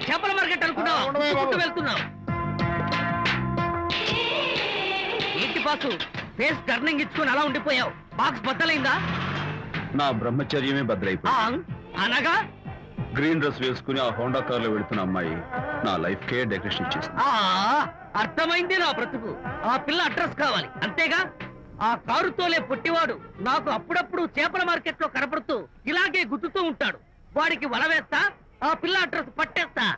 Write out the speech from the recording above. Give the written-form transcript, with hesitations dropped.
చేపల మార్కెట్ అనుకున్నావు వెళ్తున్నావు ఏంటి బాసు ఫేస్ టర్నింగ్ ఇచ్చుకుని అలా ఉండిపోయావు బాక్స్ బద్దలైందా నా బ్రహ్మచర్యమే బద్దలైపోయింది అనగా గ్రీన్ డ్రెస్ వేసుకుని ఆ హోండా కార్ లో వెళుతున్న అమ్మాయి నా లైఫ్ కే డెకరేషన్ ఇచ్చేసింది. అర్థమైంది నా బ్రతుకు. ఆ పిల్ల అడ్రస్ కావాలి అంతేగా. ఆ కారుతోలే పుట్టివాడు నాకు అప్పుడప్పుడు చేపల మార్కెట్ లో కనపడుతూ ఇలాగే గుద్దుతూ ఉంటాడు. వాడికి వల వేస్తా, ఆ పిల్ల అడ్రస్ పట్టేస్తా.